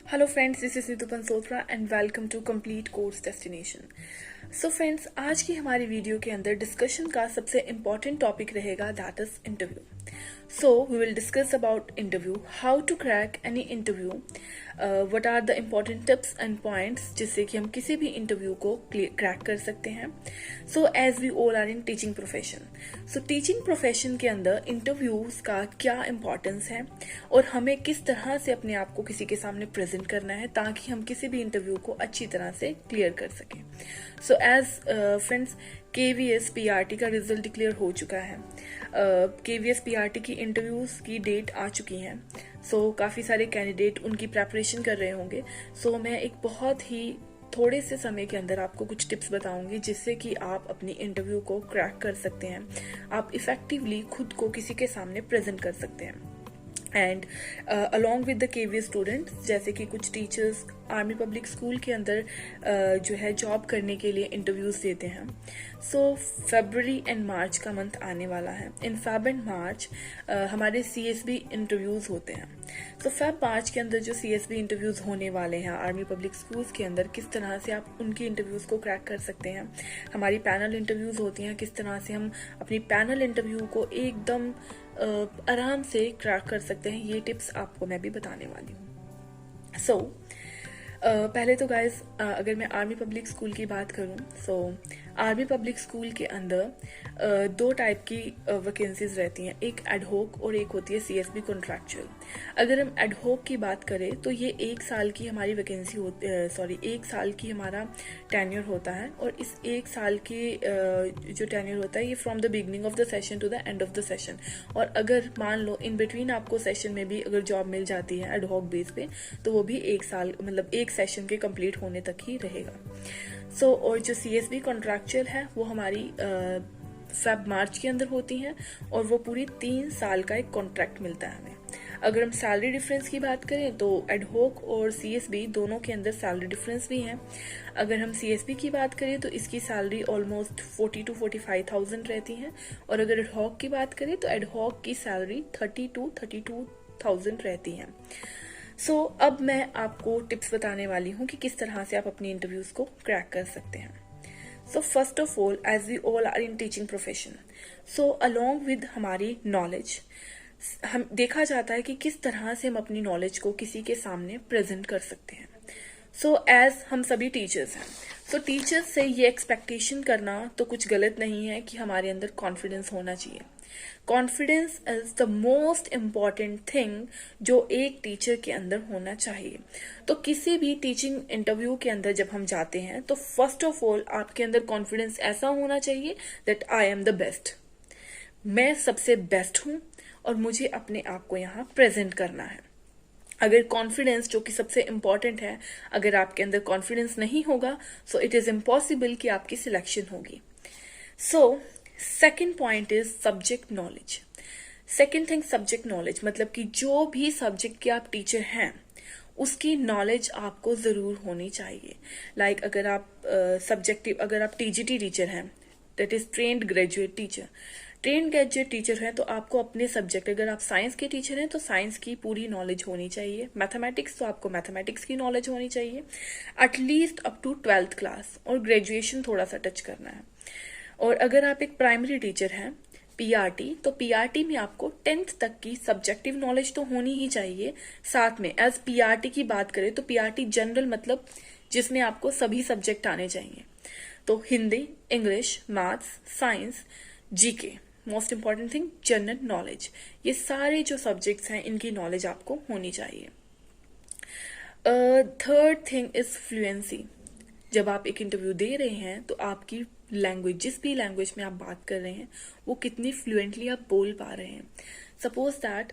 Hello friends, this is Nitu Pansotra and welcome to complete course destination. So friends, आज की हमारी video के अंदर डिस्कशन का सबसे इम्पॉर्टेंट टॉपिक रहेगा, that is interview. So we will discuss about interview, how to crack any interview, what are the important tips and points जिससे कि हम किसी भी इंटरव्यू को क्रैक कर सकते हैं। So as we all are in teaching profession, so teaching profession के अंदर इंटरव्यूज का क्या इम्पोर्टेंस है और हमें किस तरह से अपने आप को किसी के सामने प्रेजेंट करना है ताकि हम किसी भी इंटरव्यू को अच्छी तरह से क्लियर कर सकें। So as friends, KVS PRT का रिजल्ट डिक्लेयर हो चुका है। KVS PRT की इंटरव्यूज की डेट आ चुकी हैं। सो काफ़ी सारे कैंडिडेट उनकी प्रेपरेशन कर रहे होंगे। सो मैं एक बहुत ही थोड़े से समय के अंदर आपको कुछ टिप्स बताऊंगी जिससे कि आप अपनी इंटरव्यू को क्रैक कर सकते हैं, आप इफेक्टिवली खुद को किसी के सामने प्रेजेंट कर सकते हैं। And along with the KVS students, जैसे कि कुछ टीचर्स आर्मी पब्लिक स्कूल के अंदर जो है जॉब करने के लिए इंटरव्यूज देते हैं। सो फरवरी एंड मार्च का मंथ आने वाला है। इन फेब एंड मार्च हमारे CSB इंटरव्यूज होते हैं। सो फेब मार्च के अंदर जो CSB इंटरव्यूज होने वाले हैं आर्मी पब्लिक स्कूल्स के अंदर, किस तरह से आप उनकी इंटरव्यूज को क्रैक कर सकते हैं। हमारी पैनल इंटरव्यूज होती हैं, किस तरह से हम अपनी पैनल इंटरव्यू को एकदम आराम से क्रैक कर सकते हैं, ये टिप्स आपको मैं भी बताने वाली हूँ। सो पहले तो गाइज, अगर मैं आर्मी पब्लिक स्कूल की बात करूँ, सो आर्मी पब्लिक स्कूल के अंदर दो टाइप की वैकेंसीज रहती हैं, एक एडहोक और एक होती है CSB कॉन्ट्रैक्चुअल। अगर हम एडहोक की बात करें तो ये 1 साल की हमारी वैकेंसी होती, 1 साल की हमारा टेन्योर होता है। और इस 1 साल की जो टेन्योर होता है ये from the beginning of the session to the end of the session. और अगर मान लो इन बिटवीन आपको सेशन में भी अगर जॉब मिल जाती है एडहोक बेस पे, तो वो भी 1 साल मतलब 1 सेशन के कंप्लीट होने तक ही रहेगा। सो और जो CSB कॉन्ट्रैक्चुअल है वो हमारी फेब मार्च के अंदर होती हैं और वो पूरी 3 साल का एक कॉन्ट्रैक्ट मिलता है हमें। अगर हम सैलरी डिफरेंस की बात करें तो एडहोक और CSB दोनों के अंदर सैलरी डिफरेंस भी है। अगर हम CSB की बात करें तो इसकी सैलरी ऑलमोस्ट 40 to 45,000 रहती है। और अगर एडहोक की बात करें तो एडहोक की सैलरी 30 to 32,000 रहती है। सो अब मैं आपको टिप्स बताने वाली हूँ कि किस तरह से आप अपनी इंटरव्यूज को क्रैक कर सकते हैं। So first of all, as we all are in teaching profession, so along with हमारी नॉलेज, हम देखा जाता है कि किस तरह से हम अपनी नॉलेज को किसी के सामने प्रेजेंट कर सकते हैं। सो एज हम सभी टीचर्स हैं, सो टीचर्स से ये एक्सपेक्टेशन करना तो कुछ गलत नहीं है कि हमारे अंदर कॉन्फिडेंस होना चाहिए। Confidence is the most important thing जो एक टीचर के अंदर होना चाहिए। तो किसी भी टीचिंग इंटरव्यू के अंदर जब हम जाते हैं तो फर्स्ट ऑफ ऑल आपके अंदर कॉन्फिडेंस ऐसा होना चाहिए that I am the best, मैं सबसे बेस्ट हूं और मुझे अपने आप को यहाँ प्रेजेंट करना है। अगर कॉन्फिडेंस, जो कि सबसे इंपॉर्टेंट है, अगर आपके अंदर कॉन्फिडेंस नहीं होगा सो इट इज इम्पॉसिबल कि आपकी सिलेक्शन होगी। So second point is subject knowledge. Second thing, subject knowledge मतलब कि जो भी सब्जेक्ट के आप टीचर हैं उसकी नॉलेज आपको जरूर होनी चाहिए। लाइक अगर आप सब्जेक्टिव, अगर आप TGT टीचर हैं, that is trained graduate teacher, train graduate teacher है तो आपको अपने सब्जेक्ट, अगर आप साइंस के टीचर हैं तो साइंस की पूरी नॉलेज होनी चाहिए। मैथमेटिक्स तो आपको मैथमेटिक्स की नॉलेज होनी चाहिए, at least up to 12th class, और ग्रेजुएशन थोड़ा सा टच करना है। और अगर आप एक प्राइमरी टीचर हैं PRT, तो PRT में आपको 10th तक की सब्जेक्टिव नॉलेज तो होनी ही चाहिए। साथ में एज PRT की बात करें तो PRT जनरल मतलब जिसमें आपको सभी सब्जेक्ट आने चाहिए। तो Hindi, English, maths, science, GK, most important thing general knowledge, ये सारे जो सब्जेक्ट्स हैं इनकी नॉलेज आपको होनी चाहिए। Third thing is fluency. जब आप एक इंटरव्यू दे रहे हैं तो आपकी लैंग्वेज, जिस भी लैंग्वेज में आप बात कर रहे हैं वो कितनी फ्लुएंटली आप बोल पा रहे हैं। सपोज दैट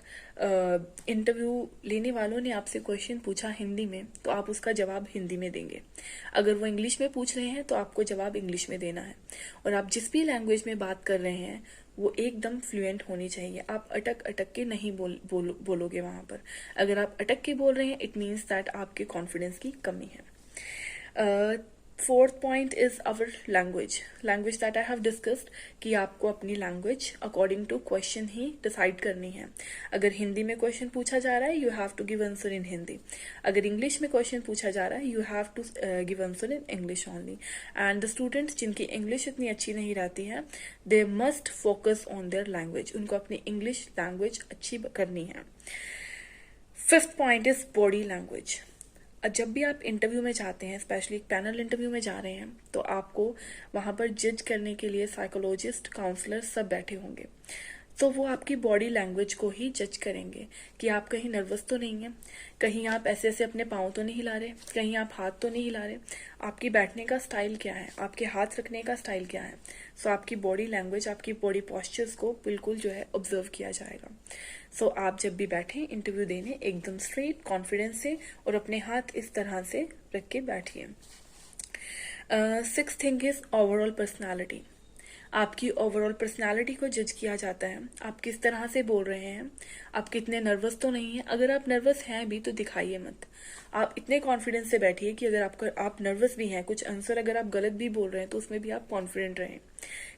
इंटरव्यू लेने वालों ने आपसे क्वेश्चन पूछा हिंदी में तो आप उसका जवाब हिंदी में देंगे। अगर वो इंग्लिश में पूछ रहे हैं तो आपको जवाब इंग्लिश में देना है। और आप जिस भी लैंग्वेज में बात कर रहे हैं वो एकदम फ्लुएंट होनी चाहिए। आप अटक अटक के नहीं बोलोगे वहां पर। अगर आप अटक के बोल रहे हैं इट मीन्स दैट आपके कॉन्फिडेंस की कमी है। Fourth point is our language that I have discussed कि आपको अपनी लैंग्वेज अकॉर्डिंग टू क्वेश्चन ही डिसाइड करनी है। अगर हिंदी में क्वेश्चन पूछा जा रहा है you have to give answer in Hindi, अगर इंग्लिश में क्वेश्चन पूछा जा रहा है you have to give answer in English only. And the students जिनकी इंग्लिश इतनी अच्छी नहीं रहती है they must focus on their language, उनको अपनी इंग्लिश लैंग्वेज अच्छी करनी है। Fifth point is body language. जब भी आप इंटरव्यू में जाते हैं, स्पेशली एक पैनल इंटरव्यू में जा रहे हैं, तो आपको वहां पर जज करने के लिए साइकोलॉजिस्ट, काउंसलर सब बैठे होंगे। तो वो आपकी बॉडी लैंग्वेज को ही जज करेंगे कि आप कहीं नर्वस तो नहीं हैं, कहीं आप ऐसे ऐसे अपने पाँव तो नहीं हिला रहे, कहीं आप हाथ तो नहीं हिला रहे, आपकी बैठने का स्टाइल क्या है, आपके हाथ रखने का स्टाइल क्या है। सो आपकी बॉडी लैंग्वेज, आपकी बॉडी पॉस्चर्स को बिल्कुल जो है ऑब्जर्व किया जाएगा। सो आप जब भी बैठें इंटरव्यू देने एकदम स्ट्रेट कॉन्फिडेंस से और अपने हाथ इस तरह से रख के बैठिए। Sixth thing is overall personality. आपकी ओवरऑल पर्सनालिटी को जज किया जाता है, आप किस तरह से बोल रहे हैं, आप कितने नर्वस तो नहीं हैं। अगर आप नर्वस हैं भी तो दिखाइए मत, आप इतने कॉन्फिडेंस से बैठिए कि अगर आप नर्वस भी हैं, कुछ आंसर अगर आप गलत भी बोल रहे हैं तो उसमें भी आप कॉन्फिडेंट रहें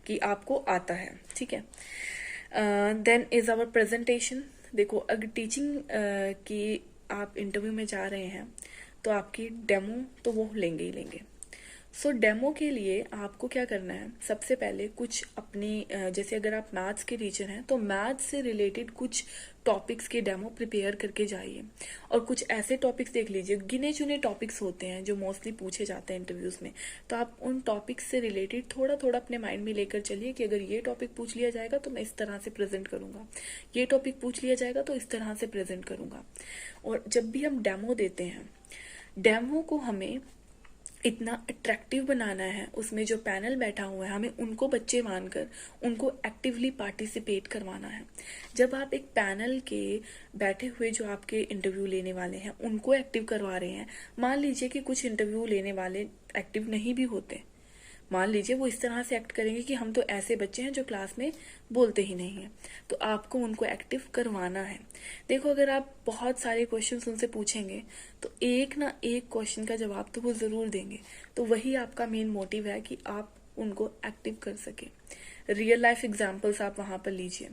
कि आपको आता है, ठीक है। Then is our presentation. देखो अगर टीचिंग की आप इंटरव्यू में जा रहे हैं तो आपकी डेमो तो वो लेंगे ही लेंगे। सो डेमो के लिए आपको क्या करना है, सबसे पहले कुछ अपनी जैसे अगर आप मैथ्स के टीचर हैं तो मैथ्स से रिलेटेड कुछ टॉपिक्स के डेमो प्रिपेयर करके जाइए और कुछ ऐसे टॉपिक्स देख लीजिए, गिने चुने टॉपिक्स होते हैं जो मोस्टली पूछे जाते हैं इंटरव्यूज में, तो आप उन टॉपिक्स से रिलेटेड थोड़ा थोड़ा अपने माइंड में लेकर चलिए कि अगर ये टॉपिक पूछ लिया जाएगा तो मैं इस तरह से प्रेजेंट करूंगा, ये टॉपिक पूछ लिया जाएगा तो इस तरह से प्रेजेंट करूंगा। और जब भी हम डेमो देते हैं, डेमो को हमें इतना अट्रैक्टिव बनाना है, उसमें जो पैनल बैठा हुआ है हमें उनको बच्चे मानकर उनको एक्टिवली पार्टिसिपेट करवाना है। जब आप एक पैनल के बैठे हुए जो आपके इंटरव्यू लेने वाले हैं उनको एक्टिव करवा रहे हैं, मान लीजिए कि कुछ इंटरव्यू लेने वाले एक्टिव नहीं भी होते, मान लीजिए वो इस तरह से एक्ट करेंगे कि हम तो ऐसे बच्चे हैं जो क्लास में बोलते ही नहीं है, तो आपको उनको एक्टिव करवाना है। देखो अगर आप बहुत सारे क्वेश्चन उनसे पूछेंगे तो एक ना एक क्वेश्चन का जवाब तो वो जरूर देंगे, तो वही आपका मेन मोटिव है कि आप उनको एक्टिव कर सके। रियल लाइफ एग्जाम्पल्स आप वहां पर लीजिए,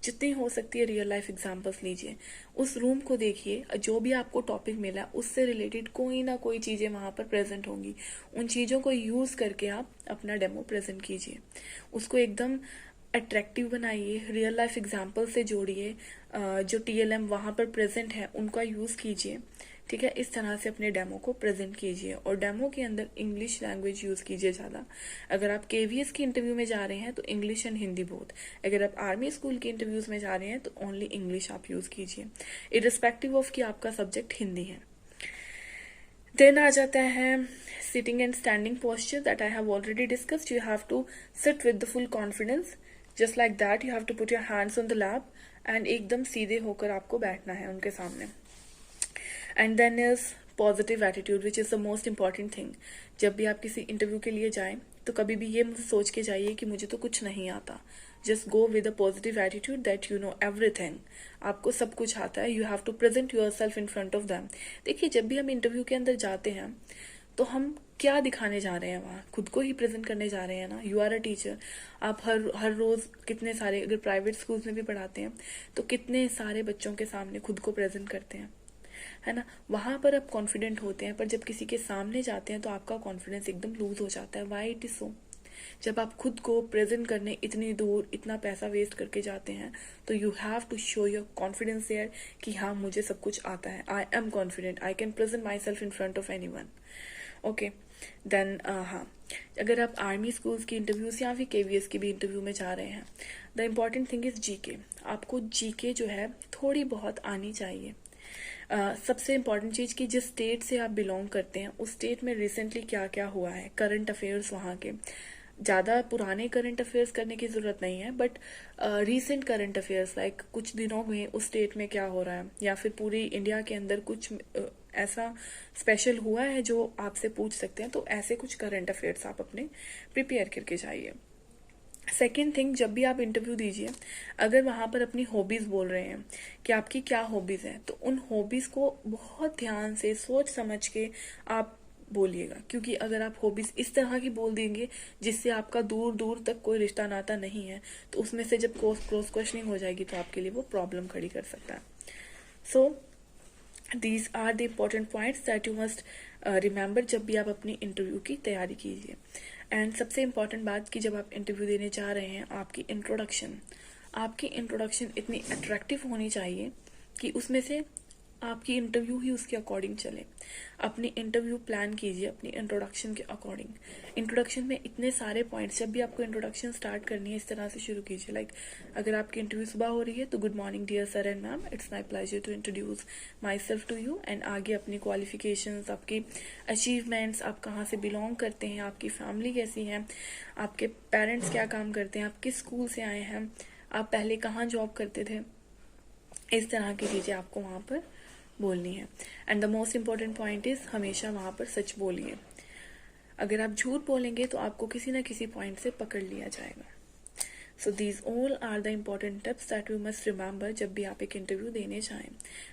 जितनी हो सकती है रियल लाइफ एग्जाम्पल्स लीजिए, उस रूम को देखिए, जो भी आपको टॉपिक मिला उससे रिलेटेड कोई ना कोई चीजें वहां पर प्रेजेंट होंगी, उन चीजों को यूज करके आप अपना डेमो प्रेजेंट कीजिए, उसको एकदम अट्रैक्टिव बनाइए, रियल लाइफ एग्जाम्पल से जोड़िए, जो TLM वहां पर प्रेजेंट है उनका यूज कीजिए, ठीक है। इस तरह से अपने डेमो को प्रेजेंट कीजिए और डेमो के अंदर इंग्लिश लैंग्वेज यूज कीजिए ज्यादा। अगर आप KVS की इंटरव्यू में जा रहे हैं तो इंग्लिश एंड हिंदी बोथ, अगर आप आर्मी स्कूल के इंटरव्यूज में जा रहे हैं तो ओनली इंग्लिश आप यूज कीजिए, इररिस्पेक्टिव ऑफ कि आपका सब्जेक्ट हिंदी है। देन आ जाता है sitting and standing posture that I have already discussed. You have to sit with the full confidence, just like that you have to put your hands on the lap and एकदम सीधे होकर आपको बैठना है उनके सामने। And then is positive attitude which is the most important thing. जब भी आप किसी इंटरव्यू के लिए जाएं तो कभी भी ये सोच के जाइए कि मुझे तो कुछ नहीं आता, just go with a positive attitude that you know everything, आपको सब कुछ आता है, you have to present your self in front of them. देखिए जब भी हम इंटरव्यू के अंदर जाते हैं तो हम क्या दिखाने जा रहे हैं, वहां खुद को ही प्रेजेंट करने जा रहे हैं ना। यू आर अ टीचर, आप हर रोज कितने सारे, अगर प्राइवेट स्कूल्स में भी पढ़ाते हैं तो कितने सारे बच्चों के सामने खुद को प्रेजेंट करते हैं, है ना। वहां पर आप कॉन्फिडेंट होते हैं, पर जब किसी के सामने जाते हैं तो आपका कॉन्फिडेंस एकदम लूज हो जाता है। Why it is so? जब आप खुद को प्रेजेंट करने इतनी दूर इतना पैसा वेस्ट करके जाते हैं तो you have to show your confidence there कि हाँ मुझे सब कुछ आता है, I am confident, I can present my self in front of anyone. Okay then हाँ, अगर आप आर्मी स्कूल्स की इंटरव्यूज या फिर KVS की भी इंटरव्यू में जा रहे हैं, the important thing is GK। आपको GK जो है थोड़ी बहुत आनी चाहिए। सबसे इम्पॉर्टेंट चीज कि जिस स्टेट से आप बिलोंग करते हैं उस स्टेट में रिसेंटली क्या क्या हुआ है, करंट अफेयर्स वहाँ के, ज्यादा पुराने करंट अफेयर्स करने की जरूरत नहीं है, but recent current affairs like कुछ दिनों में उस स्टेट में क्या हो रहा है या फिर पूरी इंडिया के अंदर कुछ ऐसा स्पेशल हुआ है जो आपसे पूछ सकते हैं, तो ऐसे कुछ करंट अफेयर्स आप अपने प्रिपेयर करके जाइए। सेकेंड थिंग, जब भी आप इंटरव्यू दीजिए, अगर वहां पर अपनी हॉबीज बोल रहे हैं कि आपकी क्या हॉबीज हैं, तो उन हॉबीज को बहुत ध्यान से सोच समझ के आप बोलिएगा, क्योंकि अगर आप हॉबीज इस तरह की बोल देंगे जिससे आपका दूर दूर तक कोई रिश्ता नाता नहीं है, तो उसमें से जब क्रॉस क्वेश्चनिंग हो जाएगी तो आपके लिए वो प्रॉब्लम खड़ी कर सकता है. So these are the important points that you must remember जब भी आप अपनी इंटरव्यू की तैयारी कीजिए. एंड सबसे इम्पॉर्टेंट बात कि जब आप इंटरव्यू देने जा रहे हैं, आपकी इंट्रोडक्शन इतनी अट्रैक्टिव होनी चाहिए कि उसमें से आपकी इंटरव्यू ही उसके अकॉर्डिंग चले. अपनी इंटरव्यू प्लान कीजिए अपनी इंट्रोडक्शन के अकॉर्डिंग. इंट्रोडक्शन में इतने सारे पॉइंट्स, जब भी आपको इंट्रोडक्शन स्टार्ट करनी है इस तरह से शुरू कीजिए. लाइक अगर आपकी इंटरव्यू सुबह हो रही है तो good morning dear sir and ma'am, it's my pleasure to introduce my self to you. And आगे अपनी क्वालिफिकेशंस, आपकी अचीवमेंट्स, आप कहाँ से बिलोंग करते हैं, आपकी फैमिली कैसी है, आपके पेरेंट्स क्या काम करते हैं, आप किस स्कूल से आए हैं, आप पहले कहाँ जॉब करते थे, इस तरह की चीज़ें आपको वहाँ पर बोलनी है. And the most important point is हमेशा वहाँ पर सच बोलिए. अगर आप झूठ बोलेंगे तो आपको किसी ना किसी पॉइंट से पकड़ लिया जाएगा. So these all are the important tips that you must remember जब भी आप एक इंटरव्यू देने जाएं.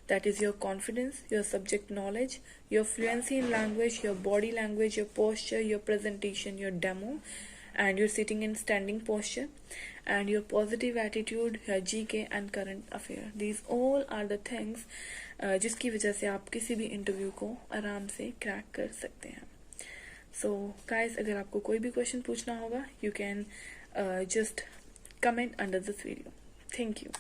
That is your confidence, your subject knowledge, your fluency in language, your body language, your posture, your presentation, your demo, and you're sitting in standing posture, and your positive attitude, your GK and current affair. These all are the things जिसकी वजह से आप किसी भी interview को आराम से crack कर सकते हैं. सो गाइस, अगर आपको कोई भी क्वेश्चन पूछना होगा, you can just comment under this video. Thank you.